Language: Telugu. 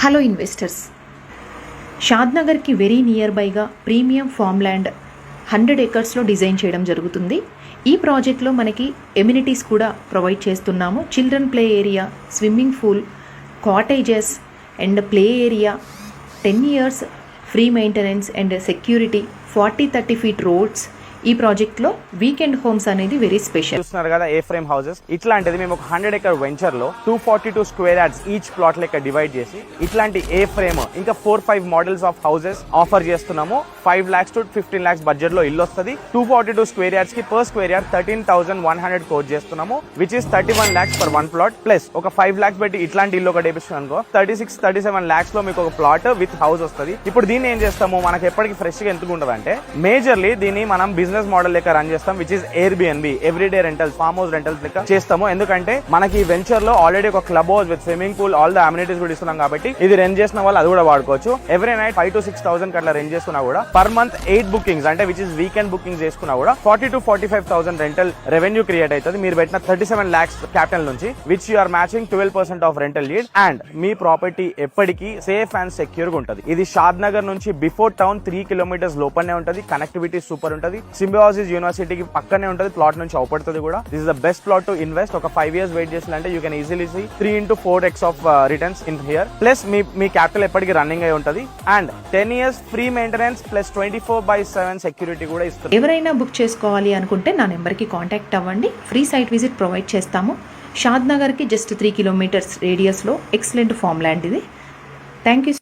హలో ఇన్వెస్టర్స్, షాద్నగర్కి వెరీ నియర్ బైగా ప్రీమియం ఫామ్ ల్యాండ్ 100 ఏకర్స్లో డిజైన్ చేయడం జరుగుతుంది. ఈ ప్రాజెక్ట్లో మనకి ఎమ్యూనిటీస్ కూడా ప్రొవైడ్ చేస్తున్నాము. Children play area, swimming pool, cottages and play area, 10 years free maintenance and security, 40-30 feet roads. ఈ ప్రాజెక్ట్లో వీకెండ్ హోమ్స్ అనేది వెరీ స్పెషల్. చూస్తున్నారు కదా, ఏ ఫ్రేమ్ హౌసెస్. ఇట్లాంటిది మేము ఒక 100 acre వెంచర్ లో 242 square yards ఈచ్ ప్లాట్ లెక్క డివైడ్ చేసి ఇట్లాంటి ఏ ఫ్రేమ్ ఇంకా 4-5 మోడల్స్ ఆఫ్ హౌసెస్ ఆఫర్ చేస్తున్నాము. 5 lakhs to 15 lakhs బడ్జెట్ లో ఇల్లు వస్తుంది. 242 square yards కి పర్ స్క్వేర్ యార్డ్ 13,100 కోట్ చేస్తున్నాము, which is 31 lakhs for one plot. Plus ఒక 5 lakhs పెట్టి ఇట్లాంటి ఇల్లు ఒకటి వేపిస్తున్నాం అనుకో 36-37 lakhs లో మీకు ఒక ప్లాట్ విత్ హౌస్ వస్తుంది. ఇప్పుడు దీన్ని ఏం చేస్తాము, మనకి ఎప్పటికి ఫ్రెష్ గా ఎందుకు ఉంటుంది అంటే, మేజర్లీ దీన్ని మనం బిజినెస్ మోడల్ లెక్క రన్ చేస్తాం, which is Airbnb, everyday rentals, farm house rentals లెక్క చేస్తాము. ఎందుకంటే మనకి ఈ వెంచర్ లో ఆల్రెడీ ఒక club house with swimming pool, all the amenities కూడా ఇస్తున్నాం కాబట్టి ఇది రెంట్ చేసిన వాళ్ళు అది కూడా వాడుకోవచ్చు. ఎవ్రీ నైట్ 5,000 to 6,000 అట్లా రెంట్ చేసుకున్నా కూడా పర్ మంత్ 8 bookings అంటే విచ్ ఇస్ వీకెండ్ బుకింగ్స్ చేసుకున్నా కూడా 40,000 to 45,000 రెంటల్ రెవెన్యూ క్రియేట్ అవుతుంది. మీరు పెట్టిన 37 lakhs క్యాపిటల్ నుంచి, which you are matching 12% of rental yield. And మీ ప్రాపర్టీ ఎప్పటికీ సేఫ్ అండ్ సెక్యూర్ గా ఉంటుంది. ఇది షాద్ నగర్ నుంచి బిఫోర్ టౌన్ 3 kilometers లోపలనే ఉంటుంది. కనెక్టివిటీ సూపర్ ఉంటుంది. సింబయాసిస్ యూనివర్సిటీకి పక్కనే ఉంటుంది. ప్లాట్ నుంచి అవుపడుతుంది కూడా. This is the best plot to invest. ఒక 5 years వెయిట్ చేసినంటే you can easily see 3 into 4x of returns in here. Plus మీ క్యాపిటల్ ఎప్పటికీ రన్నింగ్ అయి ఉంటుంది. And 10 years free maintenance plus 24/7 security కూడా ఇస్తుంది. ఎవరైనా బుక్ చేసుకోవాలి అనుకుంటే నా నెంబర్కి కాంటాక్ట్ అవ్వండి. ఫ్రీ సైట్ విజిట్ ప్రొవైడ్ చేస్తాము. షాద్ నగర్కి జస్ట్ 3 kilometers రేడియస్లో ఎక్సలెంట్ ఫామ్ ల్యాండ్ ఇది. Thank you.